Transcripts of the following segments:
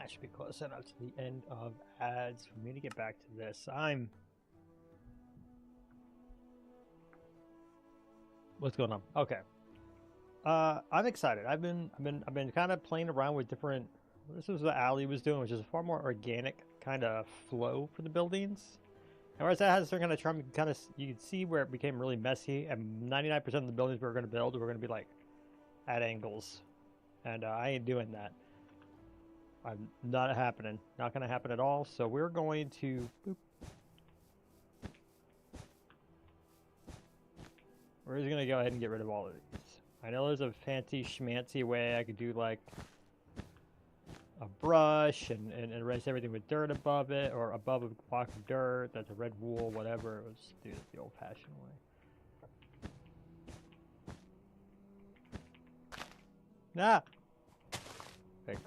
I should be close enough to the end of ads for me to get back to this. What's going on? Okay. I'm excited. I've been kind of playing around with different. This is what Ali was doing, which is a far more organic kind of flow for the buildings. And whereas that has certain kind of charm, you can see where it became really messy, and 99% of the buildings we were going to build were going to be like at angles, and I ain't doing that. I'm not happening. Not going to happen at all. So we're going to. Boop. We're just going to go ahead and get rid of all of these. I know there's a fancy schmancy way I could do like a brush and erase everything with dirt above it, or above a block of dirt that's a red wool, whatever. Let's do it the old-fashioned way. Ah! Fixed.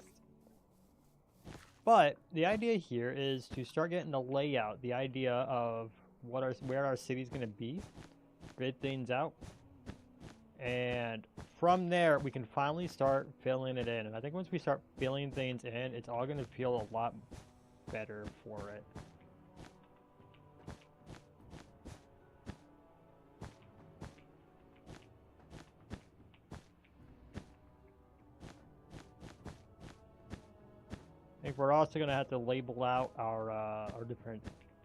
But the idea here is to start getting the layout, the idea of where our city's going to be, grid things out, and from there we can finally start filling it in. And I think once we start filling things in, it's all going to feel a lot better for it. I think we're also going to have to label out our different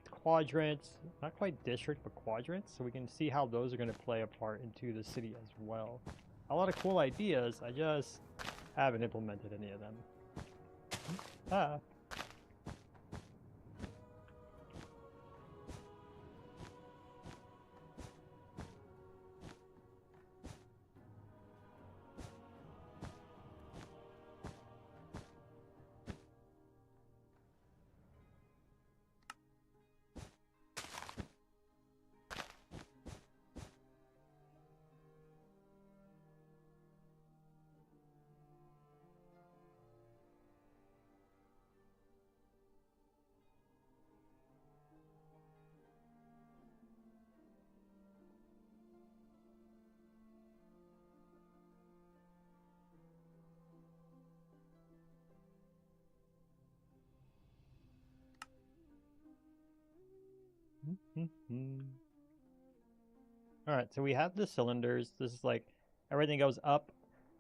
quadrants, not quite district, but quadrants, so we can see how those are going to play a part into the city as well. A lot of cool ideas, I just haven't implemented any of them. Ah. Alright, so we have the cylinders. This is like everything goes up,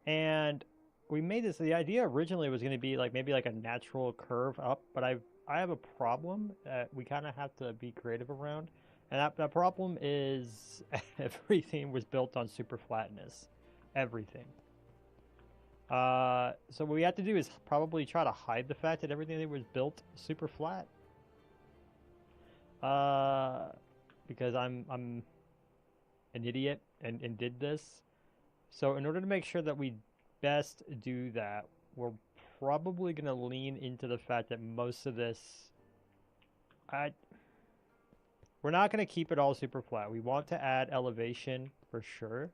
and we made this. The idea originally was going to be like maybe like a natural curve up, but I have a problem that we kind of have to be creative around, and that problem is everything was built on super flatness, everything. So what we have to do is probably try to hide the fact that everything was built super flat. Because I'm an idiot and did this. So in order to make sure that we best do that, we're probably going to lean into the fact that most of this, we're not going to keep it all super flat. We want to add elevation for sure.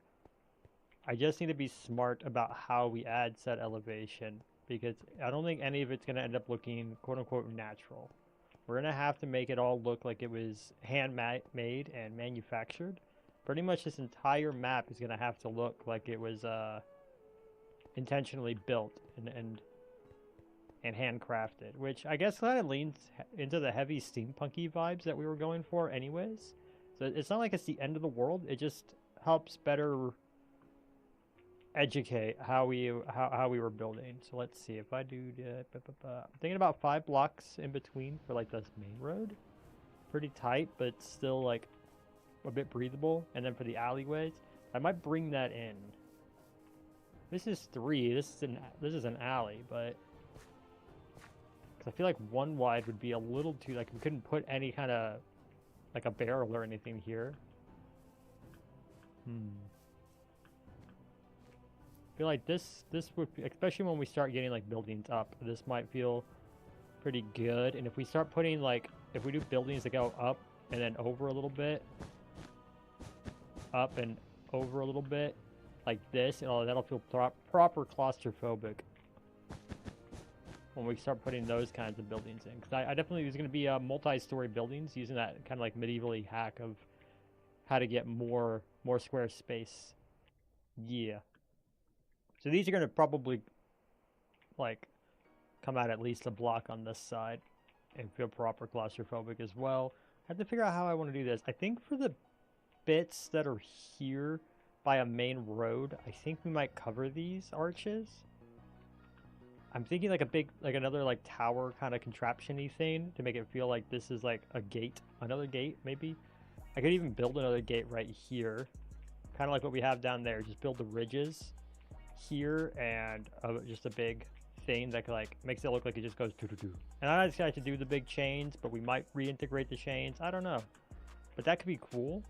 I just need to be smart about how we add said elevation, because I don't think any of it's going to end up looking quote-unquote natural. We're going to have to make it all look like it was handmade and manufactured. Pretty much this entire map is going to have to look like it was intentionally built and handcrafted, which I guess kind of leans into the heavy steampunky vibes that we were going for anyways. So it's not like it's the end of the world. It just helps better educate how we were building. So let's see if I do I'm thinking about 5 blocks in between for like this main road. Pretty tight, but still like a bit breathable. And then for the alleyways, I might bring that in. This is 3. This is an alley, but because I feel like 1 wide would be a little too, like we couldn't put any kind of like a barrel or anything here. I feel like this would, especially when we start getting like buildings up, this might feel pretty good. And if we start putting like, if we do buildings that go up and then over a little bit, up and over a little bit, like this, that'll feel proper claustrophobic when we start putting those kinds of buildings in. Because I definitely, there's going to be multi-story buildings using that kind of like medieval-y hack of how to get more square space. Yeah. So these are going to probably like come out at least a block on this side and feel proper claustrophobic as well. I have to figure out how I want to do this. I think for the bits that are here by a main road, I think we might cover these arches. I'm thinking like a big, like another like tower kind of contraption-y thing to make it feel like this is like a gate, another gate maybe. I could even build another gate right here, kind of like what we have down there. Just build the ridges here and just a big thing that like makes it look like it just goes doo-doo-doo. And I decided to do the big chains, but we might reintegrate the chains. I don't know, but that could be cool.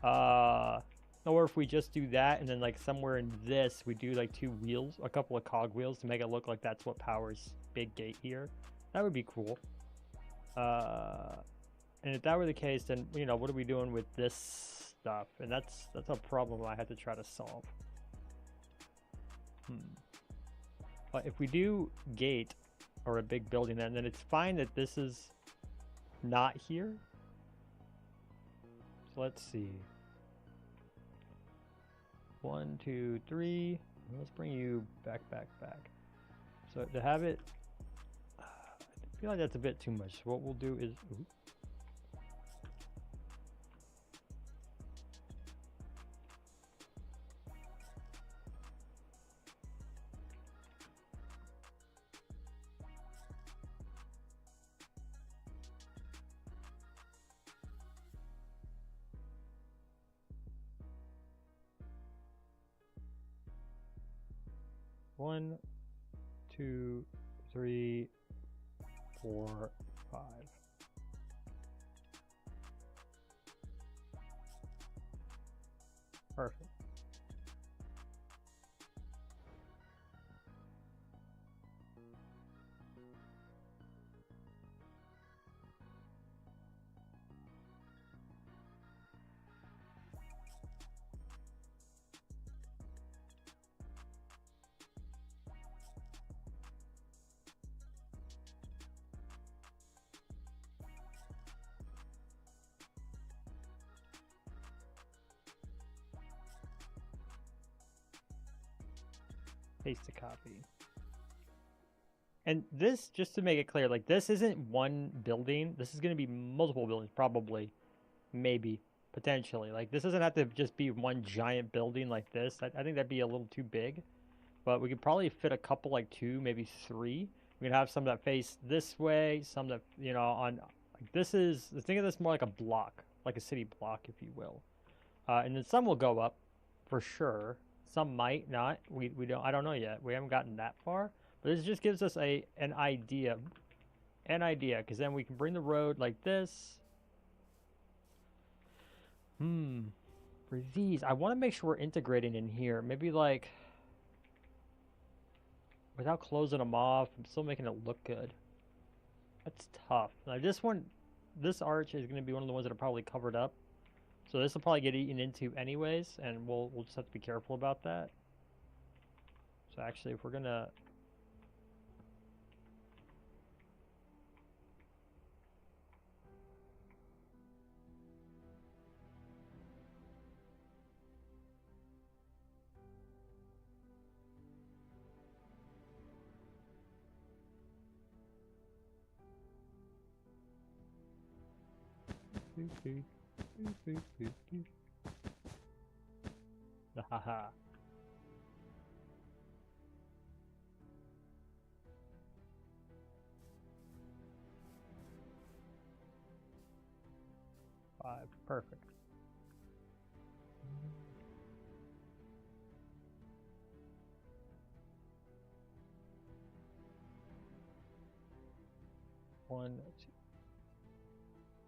Or if we just do that and then like somewhere in this we do like two wheels, a couple of cog wheels to make it look like that's what powers big gate here. That would be cool. And if that were the case, then you know, what are we doing with this stuff? And that's a problem I had to try to solve. But if we do gate or a big building, then it's fine that this is not here. So let's see. 1, 2, 3. Let's bring you back. So to have it, I feel like that's a bit too much. So what we'll do is, ooh. One, 2, 3, 4, 5. Perfect. Paste a copy. And this, just to make it clear, like this isn't one building. This is going to be multiple buildings, probably, maybe, potentially. Like this doesn't have to just be one giant building like this. I think that'd be a little too big. But we could probably fit a couple, like 2, maybe 3. We could have some that face this way, some that, you know, on, like this is, think of this more like a block, like a city block, if you will. And then some will go up, for sure. Some might not. We don't. I don't know yet. We haven't gotten that far. But this just gives us an idea, because then we can bring the road like this. For these, I want to make sure we're integrating in here. Maybe like without closing them off. I'm still making it look good. That's tough. Like this one, this arch is going to be one of the ones that are probably covered up. So this will probably get eaten into anyways, and we'll just have to be careful about that. So actually, if we're gonna haha. Five, perfect.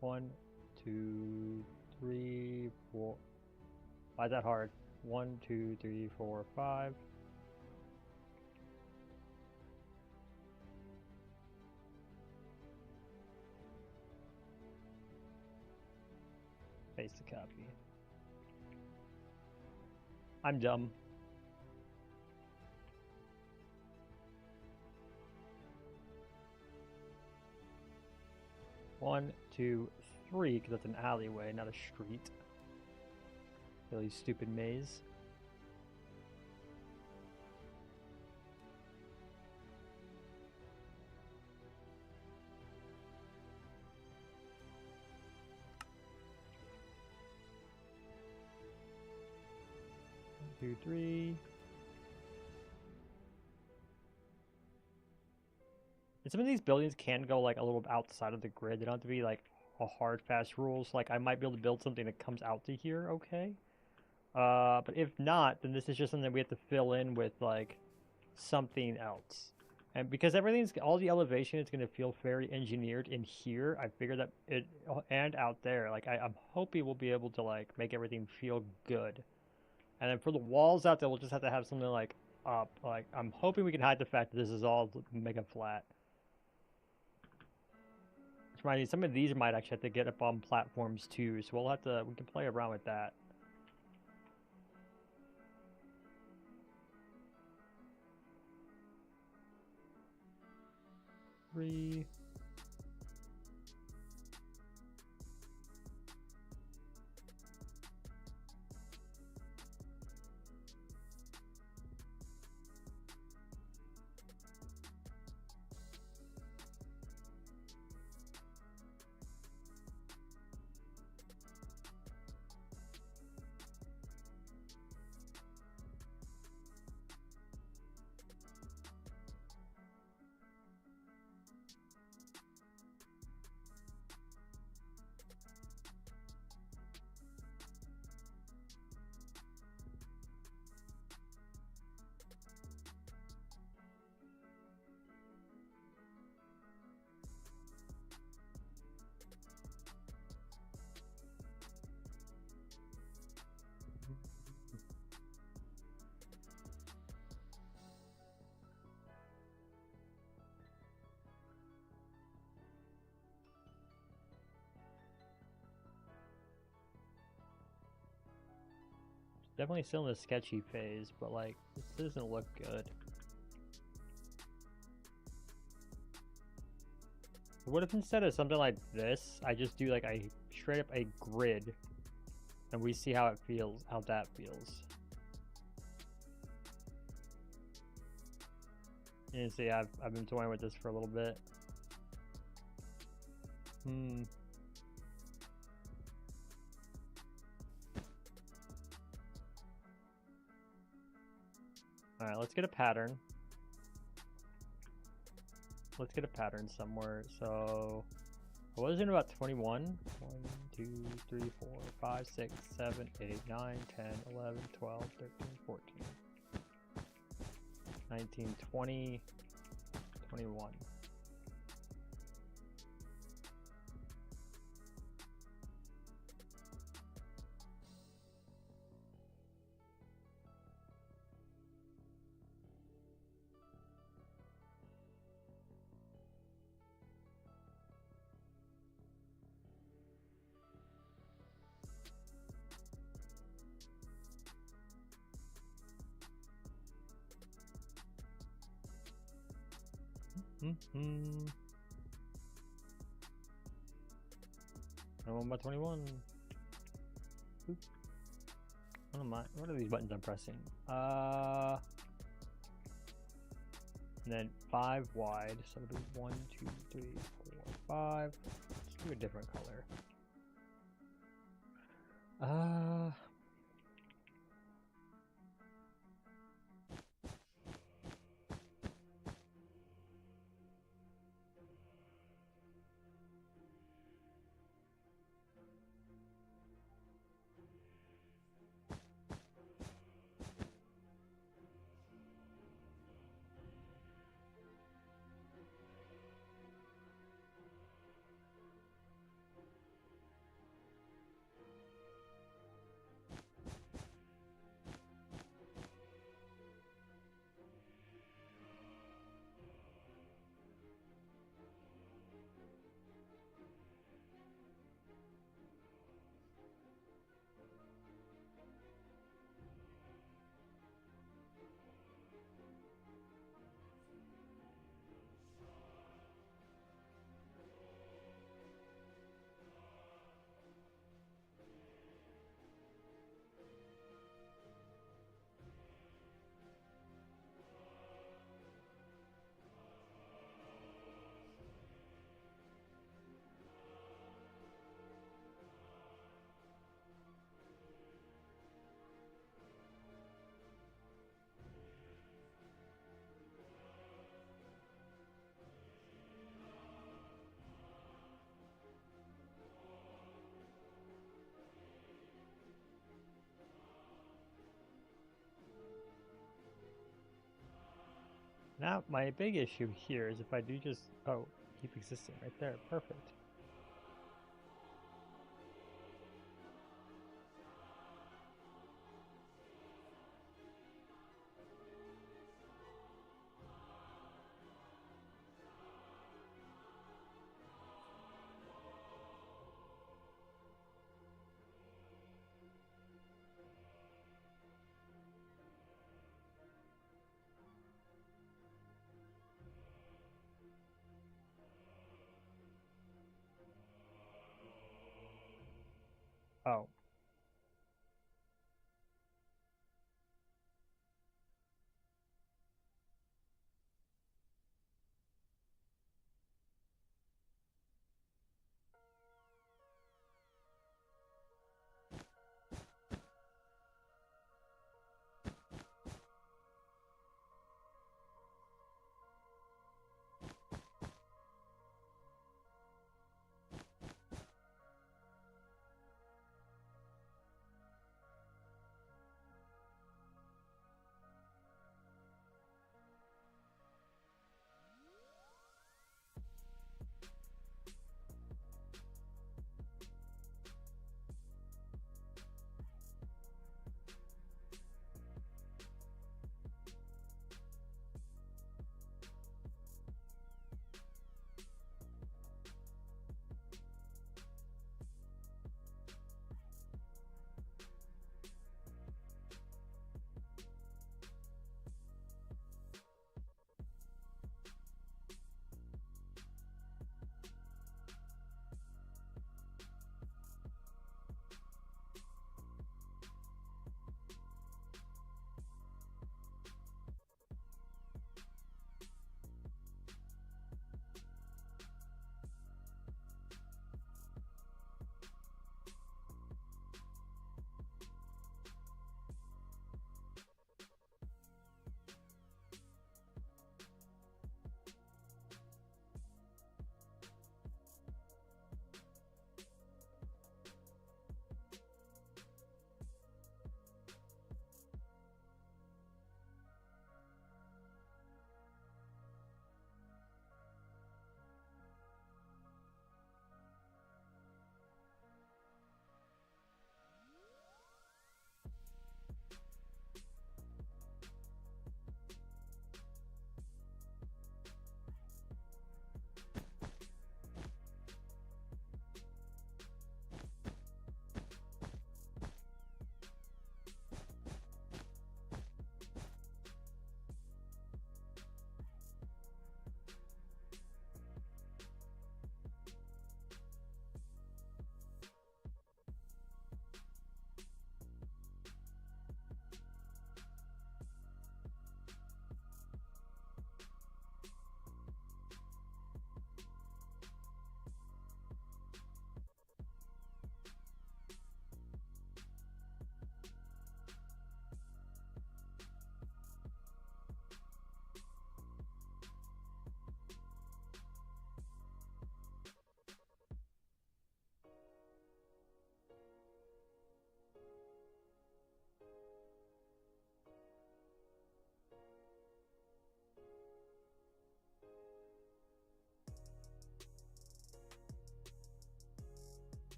One, 2, 3, 4. Why is that hard? 1, 2, 3, 4, 5. Paste a copy. I'm dumb. One, 2, 3, because that's an alleyway, not a street. Really stupid maze. 2, 3. And some of these buildings can go like a little outside of the grid. They don't have to be like a hard, fast rules. Like I might be able to build something that comes out to here, okay? But if not, then this is just something we have to fill in with like something else. And because all the elevation is going to feel very engineered in here, I figured that and out there, like I'm hoping we'll be able to like make everything feel good. And then for the walls out there, we'll just have to have something like up. Like I'm hoping we can hide the fact that this is all mega flat. Which might some of these might actually have to get up on platforms too, so we can play around with that. Three. Definitely still in the sketchy phase, but like this doesn't look good. What if instead of something like this, I just do like a straight up a grid, and we see how it feels, how that feels. You see, I've been toying with this for a little bit. Alright, let's get a pattern. Let's get a pattern somewhere. So, I was in about 21. 1, 2, 3, 4, 5, 6, 7, 8, 9, 10, 11, 12, 13, 14, 19, 20, 21. I'm on by 21. Oop. What are these buttons I'm pressing? And then 5 wide, so it'll be 1, 2, 3, 4, 5. Let's do a different color. now my big issue here is if I do just, oh, keep existing right there, perfect. Oh.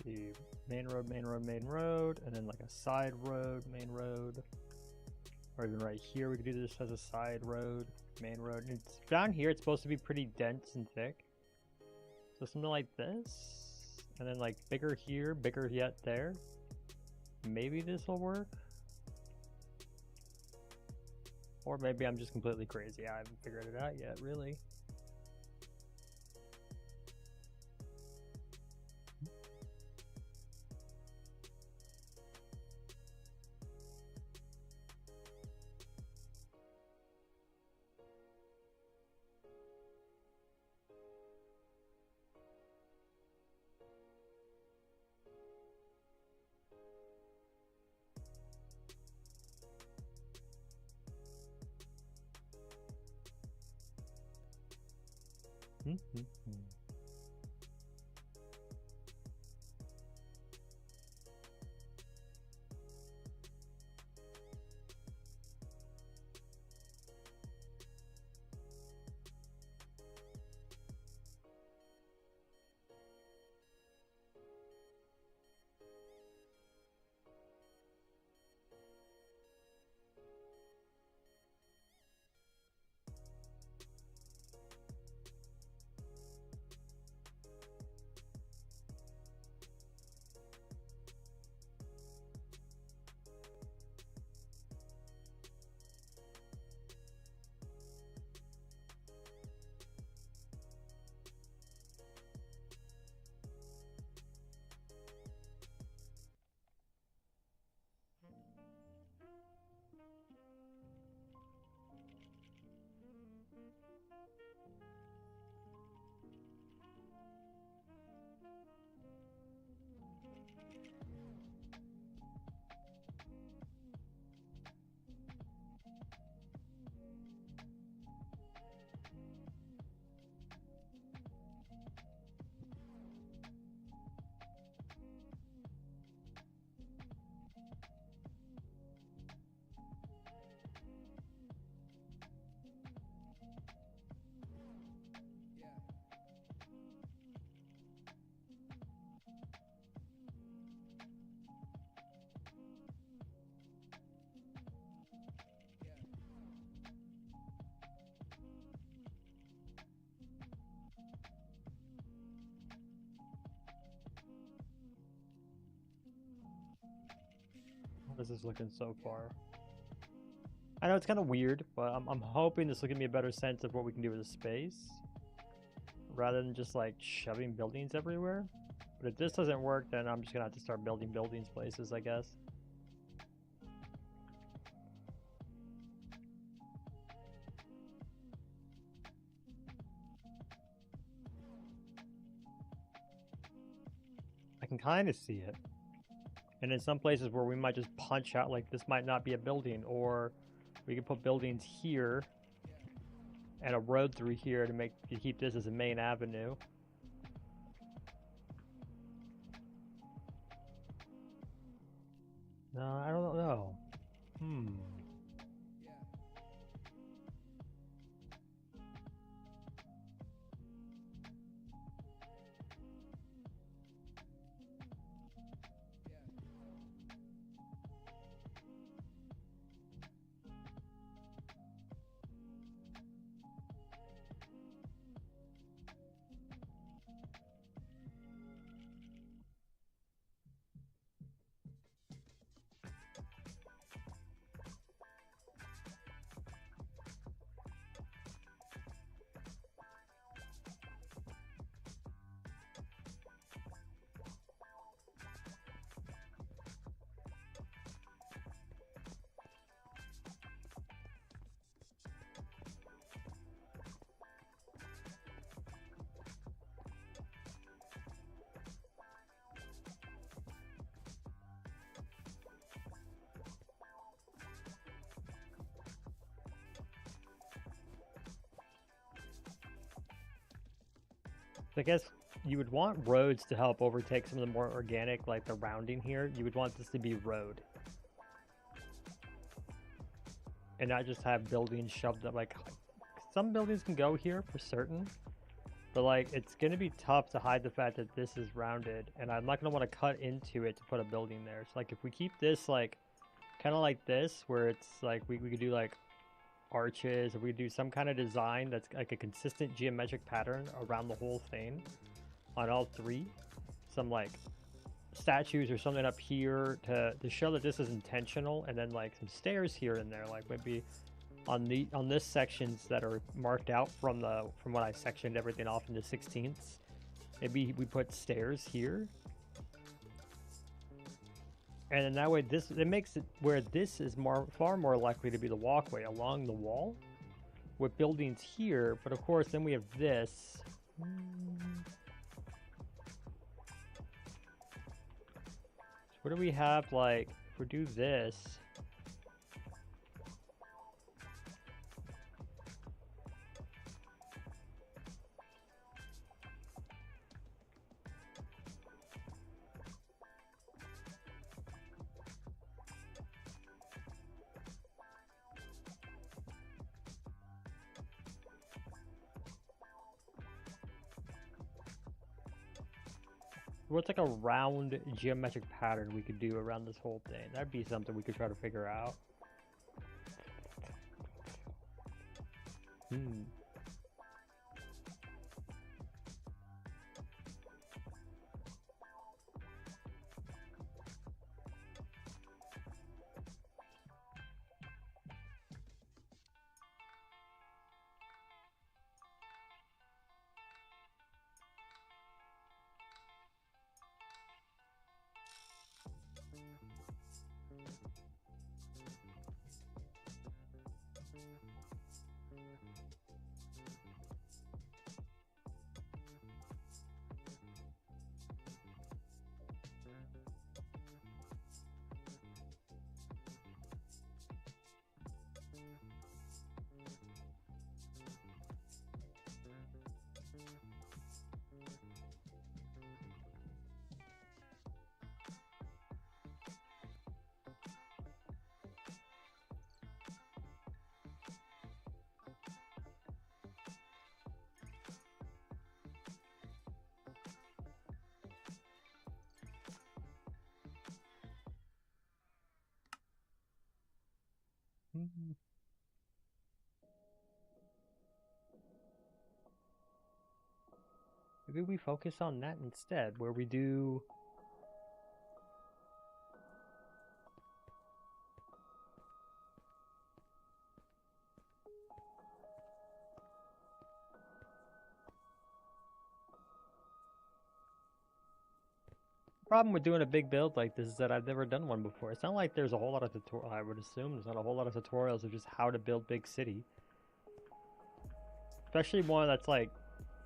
The main road, main road, main road, and then like a side road, main road. Or even right here, we could do this as a side road, main road. And down here, it's supposed to be pretty dense and thick. So something like this. And then like bigger here, bigger yet there. Maybe this will work. Or maybe I'm just completely crazy. I haven't figured it out yet, really. This is looking so far. I know it's kind of weird, but I'm hoping this will give me a better sense of what we can do with the space, rather than just like shoving buildings everywhere. But if this doesn't work, then I'm just gonna have to start building buildings places, I guess. I can kind of see it. And in some places where we might just punch out, like this might not be a building, or we can put buildings here and a road through here to keep this as a main avenue. No, I don't know. I guess you would want roads to help overtake some of the more organic, like the rounding here. You would want this to be road. And not just have buildings shoved up. Like, some buildings can go here for certain. But like, it's going to be tough to hide the fact that this is rounded. And I'm not going to want to cut into it to put a building there. So like, if we keep this like, kind of like this, where it's like, we could do like arches, or we do some kind of design that's like a consistent geometric pattern around the whole thing on all three, some like statues or something up here to show that this is intentional, and then like some stairs here and there, like maybe on this sections that are marked out from what I sectioned everything off into 16ths. Maybe we put stairs here, and then that way it makes it where this is far more likely to be the walkway along the wall with buildings here. But of course, then we have this. So what do we have, like, if we do this? What's like a round geometric pattern we could do around this whole thing? That'd be something we could try to figure out. Maybe we focus on that instead, where we do... Problem with doing a big build like this is that I've never done one before. It's not like there's a whole lot of tutorials. I would assume there's not a whole lot of tutorials of just how to build big city. Especially one that's like,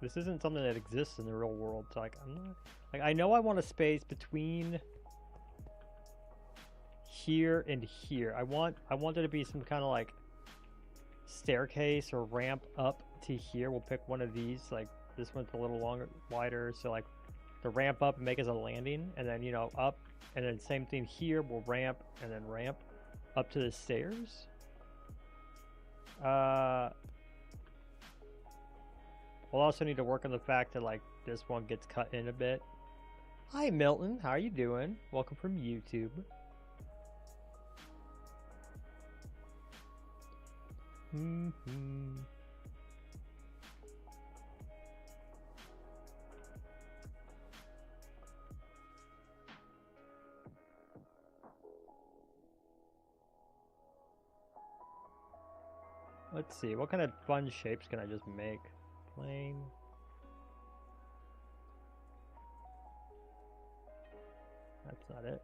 this isn't something that exists in the real world. So like, I'm not, like, I know I want a space between here and here. I want there to be some kind of like staircase or ramp up to here. We'll pick one of these. Like this one's a little longer, wider. So like, the ramp up and make as a landing, and then, you know, up, and then same thing here, we'll ramp and then ramp up to the stairs. We'll also need to work on the fact that like this one gets cut in a bit. Hi Milton, how are you doing? Welcome from YouTube. Let's see, what kind of fun shapes can I just make? Plane. That's not it.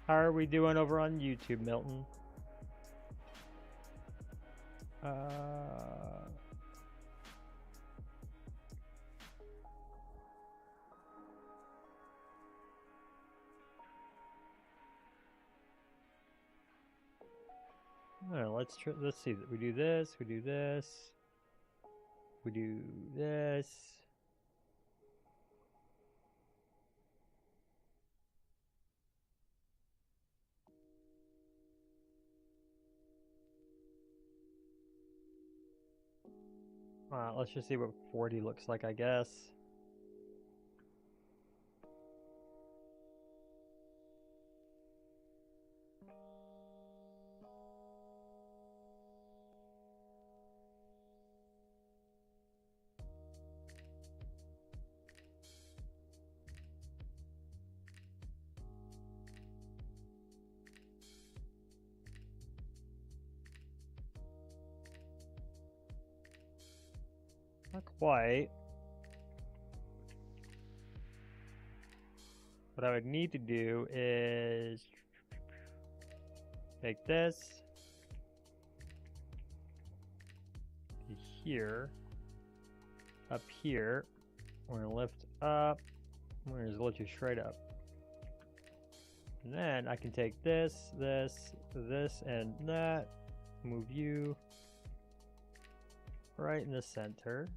How are we doing over on YouTube, Milton? Let's see. We do this. We do this. We do this. Let's just see what 40 looks like, I guess. Not quite. What I would need to do is take this to here, up here. We're gonna lift up. We're gonna just lift you straight up. And then I can take this, and that. Move you right in the center.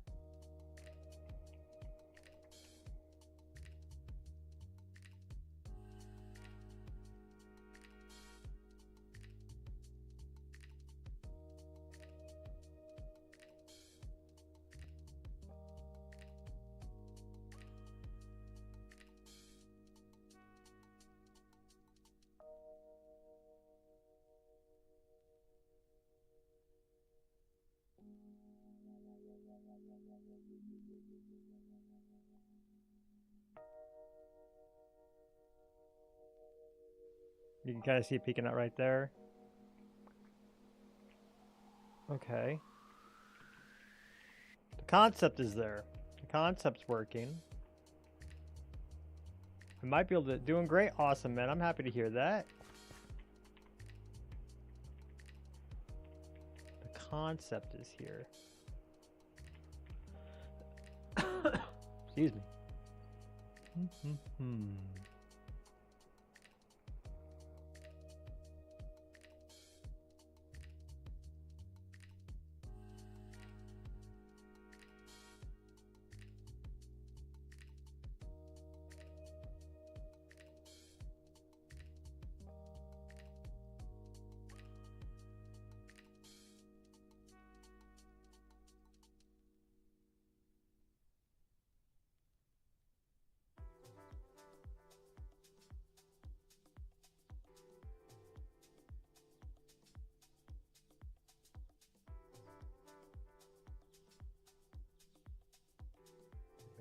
You can kind of see it peeking out right there. Okay. The concept is there. The concept's working. I might be able to... Doing great. Awesome, man. I'm happy to hear that. The concept is here. Excuse me.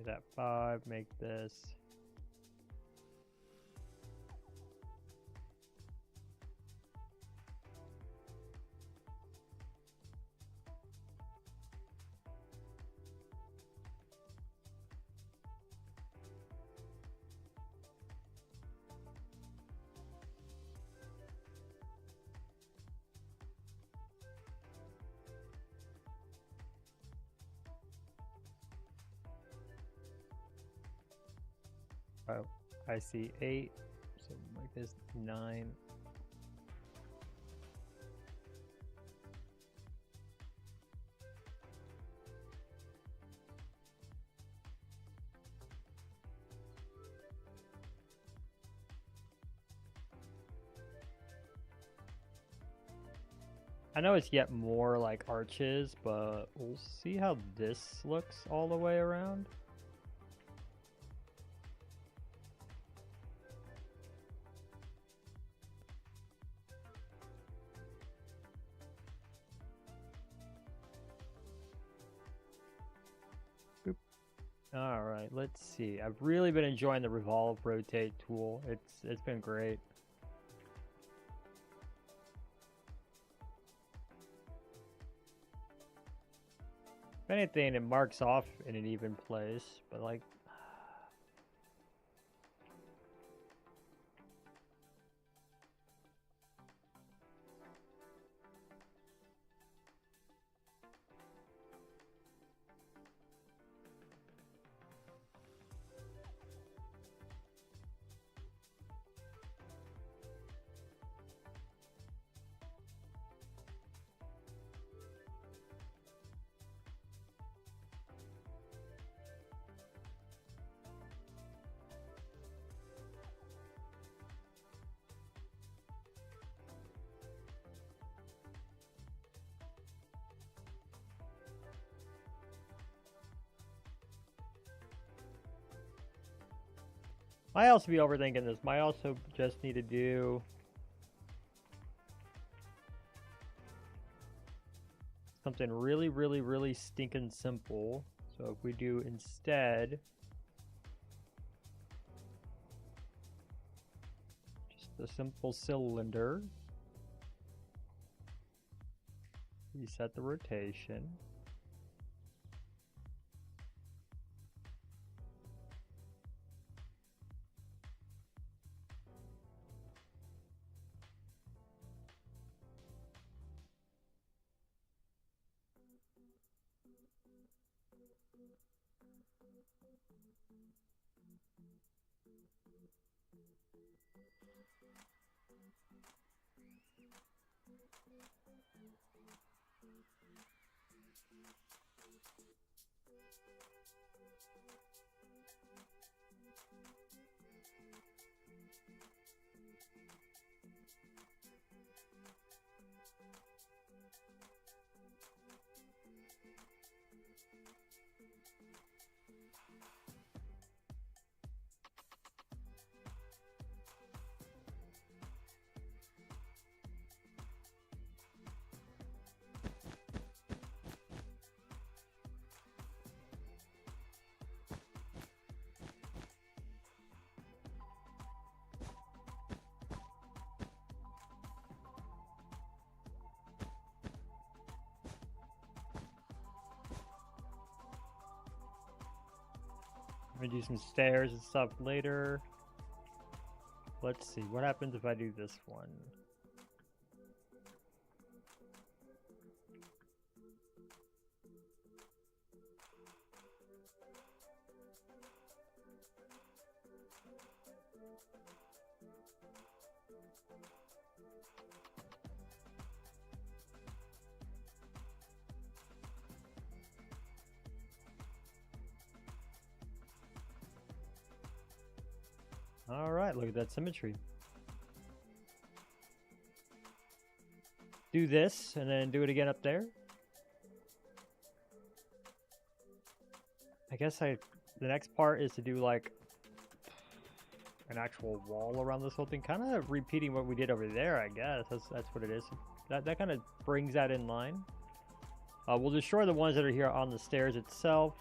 That 5, make this. Oh, I see 8, so make this 9. I know it's yet more like arches, but we'll see how this looks all the way around. All right, let's see. I've really been enjoying the revolve rotate tool. It's been great. If anything, it marks off in an even place, but like Might also be overthinking this. Might also just need to do something really, really, really stinking simple. So if we do instead just a simple cylinder, reset the rotation. I'm gonna do some stairs and stuff later. Let's see, what happens if I do this one? All right, look at that symmetry. Do this and then do it again up there. I guess the next part is to do like an actual wall around this whole thing, kind of repeating what we did over there. I guess that's what it is. That kind of brings that in line. We'll destroy the ones that are here on the stairs itself.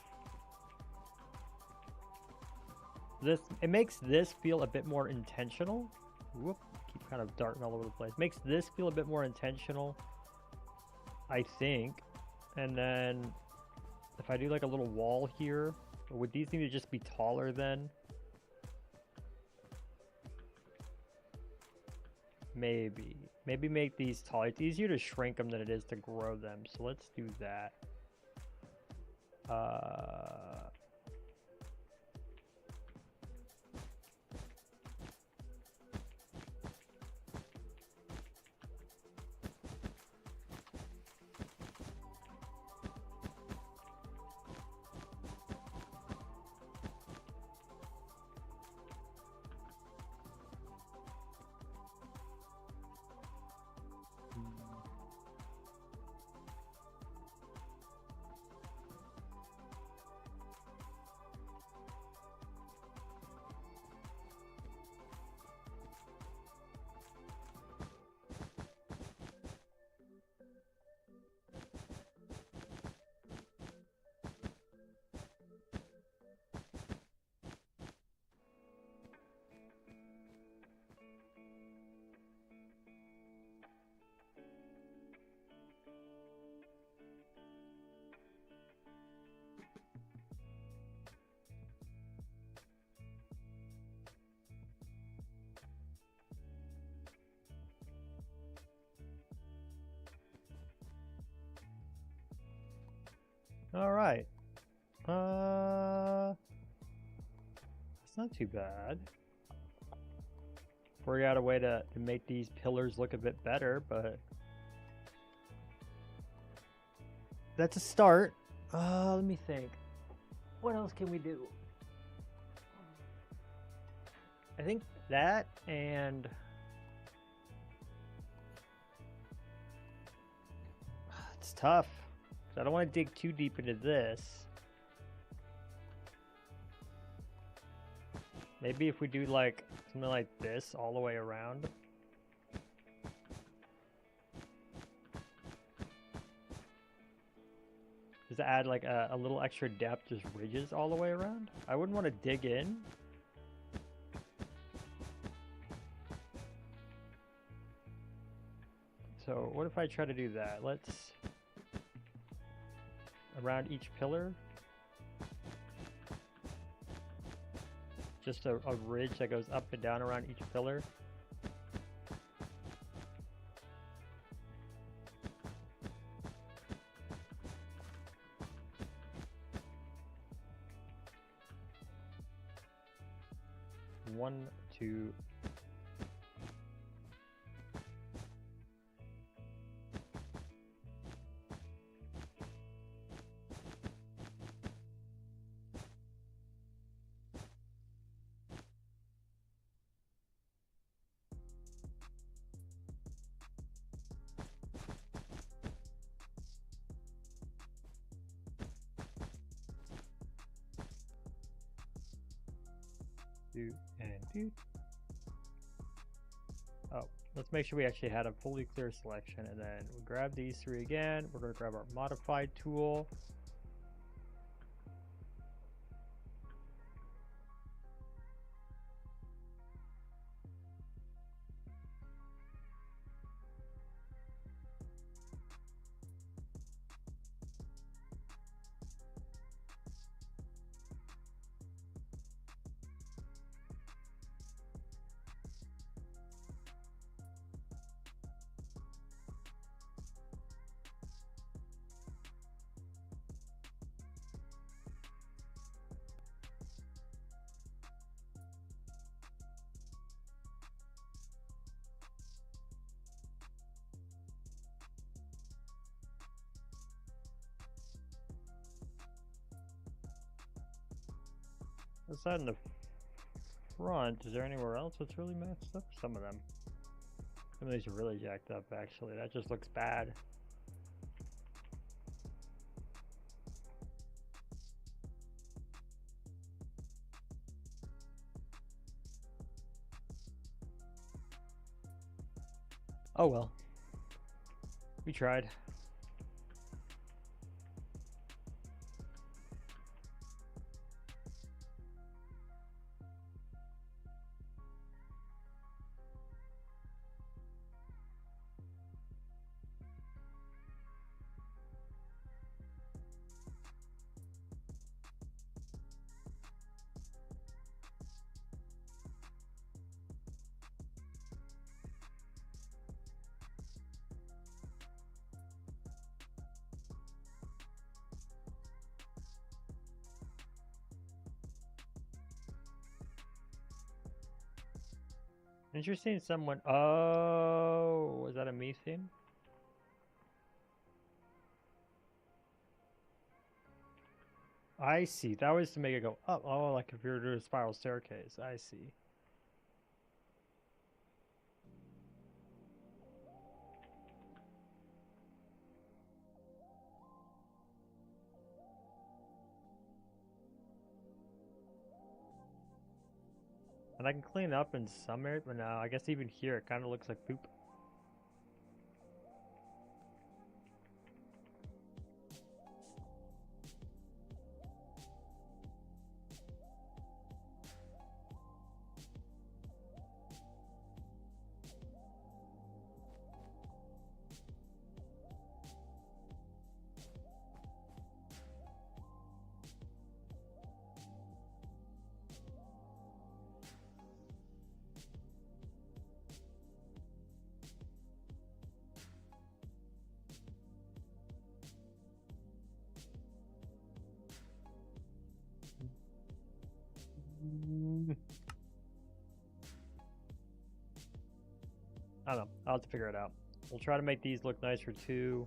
It makes this feel a bit more intentional. Whoop, keep kind of darting all over the place. Makes this feel a bit more intentional, I think. And then if I do like a little wall here, would these need to just be taller then? Maybe make these tall. It's easier to shrink them than it is to grow them. So let's do that. All right. It's not too bad. Figure out a way to make these pillars look a bit better, but that's a start. Let me think. What else can we do? I think that, and it's tough. I don't want to dig too deep into this. Maybe if we do like something like this all the way around. Just add like a little extra depth, just ridges all the way around. I wouldn't want to dig in. So what if I try to do that? Let's around each pillar. Just a ridge that goes up and down around each pillar. One, two. Do and do. Oh, let's make sure we actually had a fully clear selection, and then we grab these three again. We're going to grab our modified tool. Let's that in the front. Is there anywhere else that's really matched up? Some of them. Some of these are really jacked up, actually. That just looks bad. Oh well. We tried. Interesting, someone. Oh, was that a me theme? I see. That was to make it go up. Oh, like if you were to do a spiral staircase. I see. And I can clean up in some areas, but now I guess even here it kind of looks like poop. I don't know. I'll have to figure it out. We'll try to make these look nicer too.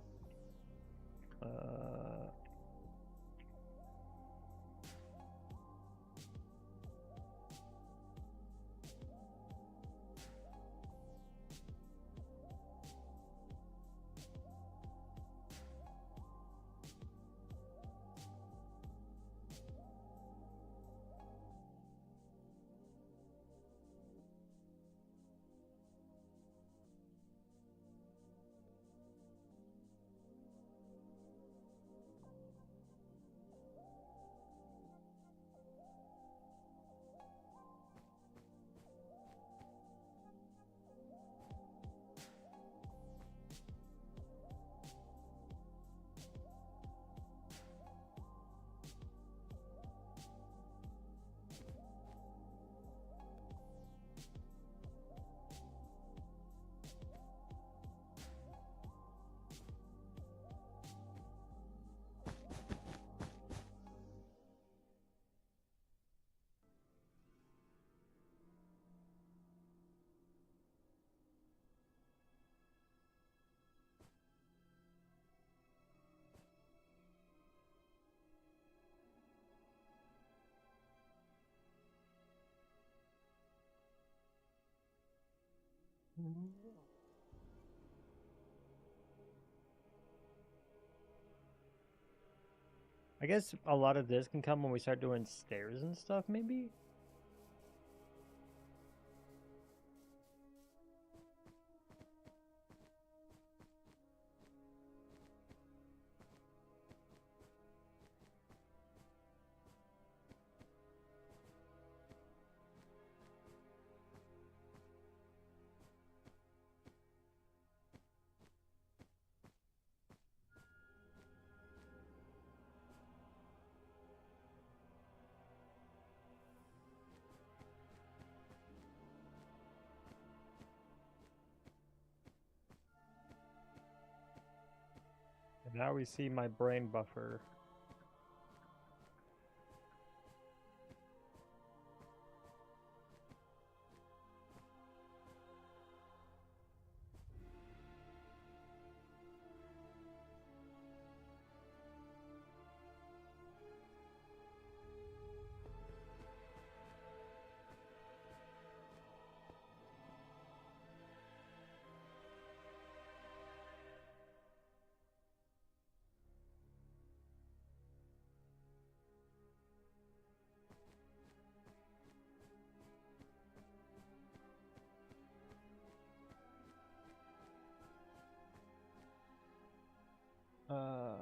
I guess a lot of this can come when we start doing stairs and stuff, maybe? And now we see my brain buffer. Uh,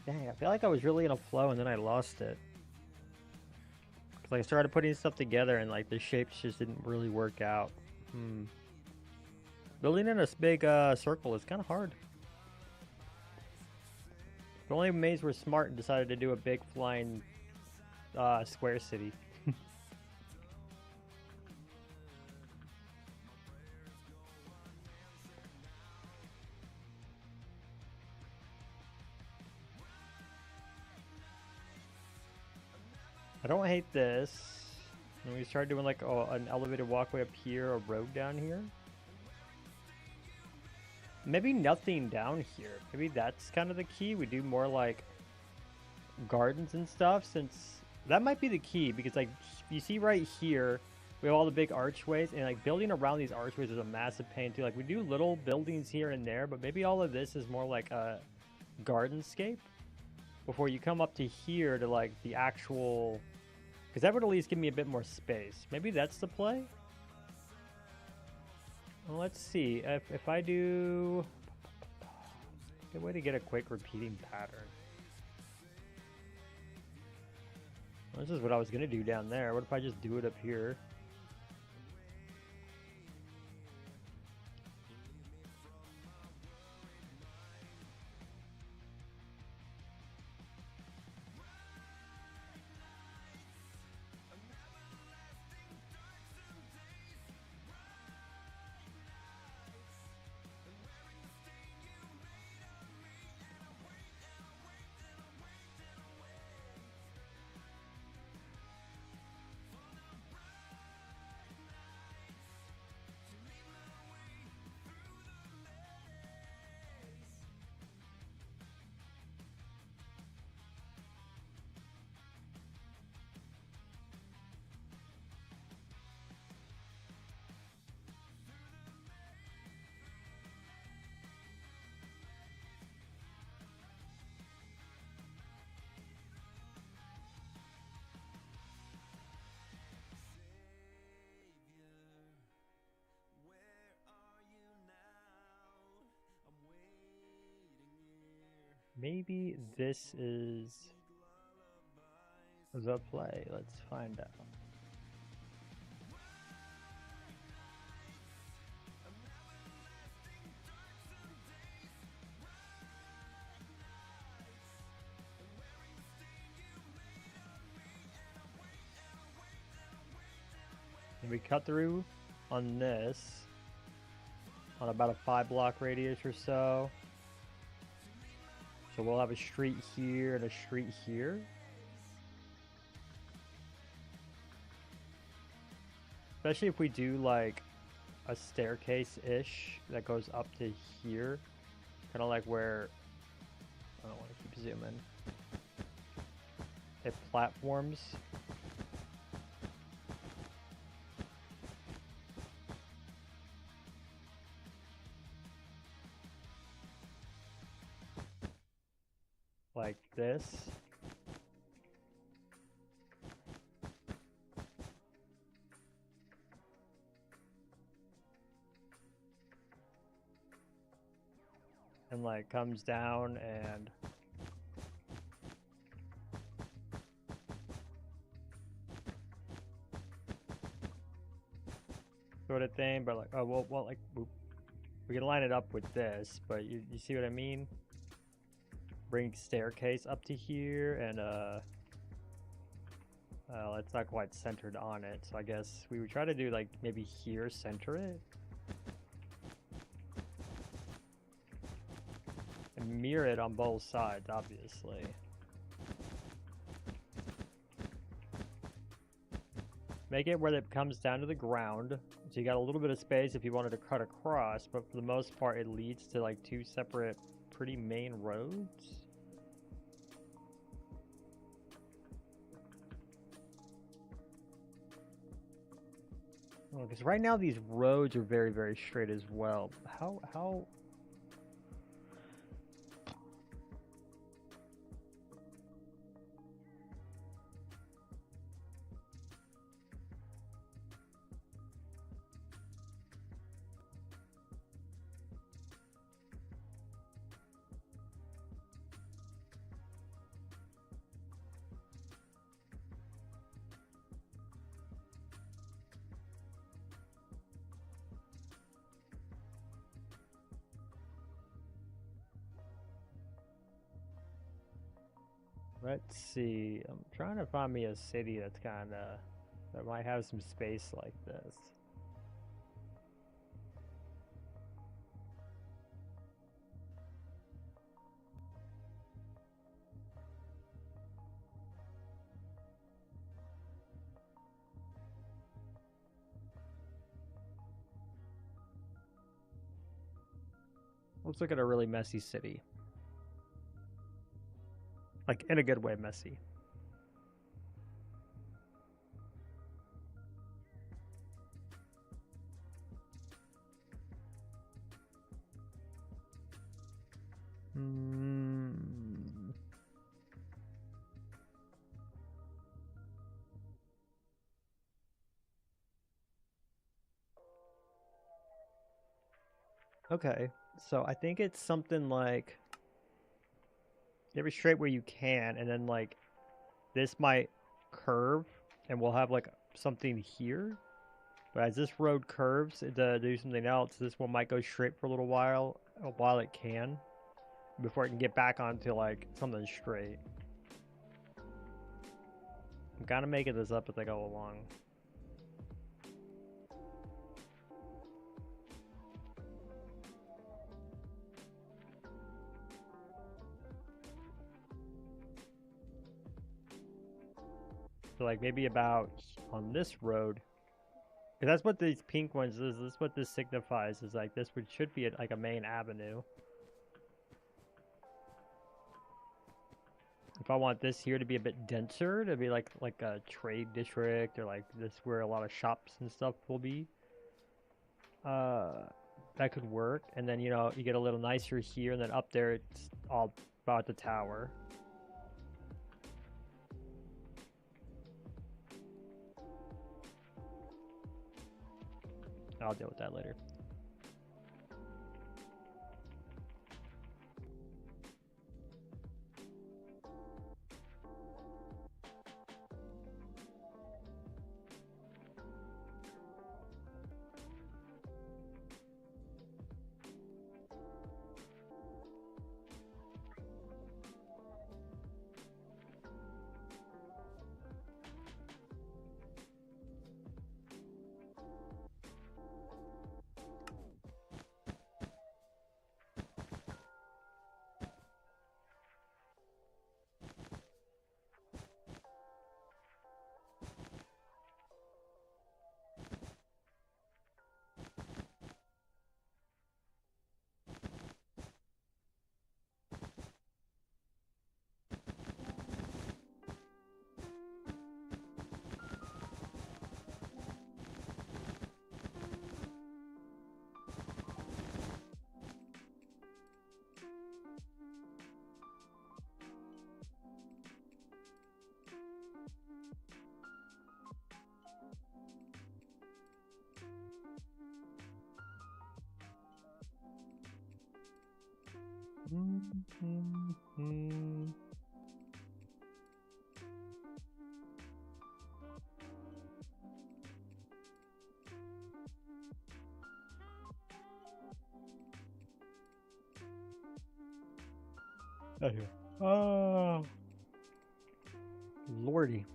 Dang, I feel like I was really in a flow and then I lost it. 'Cause, like, I started putting stuff together and like the shapes just didn't really work out. Building in a big circle is kind of hard. If only Maze were smart and decided to do a big flying square city. I don't hate this. And we started doing like an elevated walkway up here, a road down here. Maybe nothing down here. Maybe that's kind of the key. We do more like gardens and stuff, since that might be the key, because like you see right here, we have all the big archways, and like building around these archways is a massive pain too. Like we do little buildings here and there, but maybe all of this is more like a gardenscape before you come up to here to like the actual, because that would at least give me a bit more space. Maybe that's the play. Well, let's see if I do a way to get a quick repeating pattern. Well, this is what I was gonna do down there. What if I just do it up here? Maybe this is the play. Let's find out. And we cut through on this on about a 5-block radius or so. So we'll have a street here and a street here. Especially if we do like a staircase-ish that goes up to here. Kind of like where, I don't want to keep zooming. It platforms. Like this. And like comes down and sort of thing, but like, oh well like we can line it up with this, but you see what I mean? Bring staircase up to here, and it's not quite centered on it, so I guess we would try to do like maybe here, center it, and mirror it on both sides, obviously. Make it where it comes down to the ground, so you got a little bit of space if you wanted to cut across, but for the most part it leads to like 2 separate pretty main roads. Because right now these roads are very, very straight as well. How let's see. I'm trying to find me a city that's that might have some space like this. Let's look at a really messy city. Like, in a good way, messy. Okay, so I think it's something like every straight where you can, and then like this might curve, and we'll have like something here. But as this road curves to do something else, this one might go straight for a little while it can, before it can get back onto like something straight. I'm kind of making this up as I go along. So like maybe about on this road, because that's what these pink ones is. This is what this signifies. Is like this should be like a main avenue. If I want this here to be a bit denser, to be like a trade district, or like this where a lot of shops and stuff will be, that could work. And then, you know, you get a little nicer here, and then up there it's all about the tower. I'll deal with that later. Okay. Oh, lordy.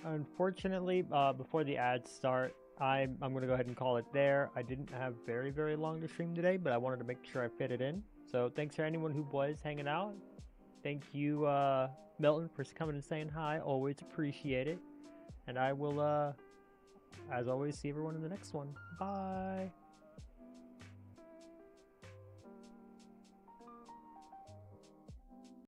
Unfortunately, before the ads start, I'm gonna go ahead and call it there. I didn't have very long to stream today, but I wanted to make sure I fit it in. So thanks for anyone who was hanging out. Thank you, Milton, for coming and saying hi. Always appreciate it. And I will, as always, see everyone in the next one. Bye.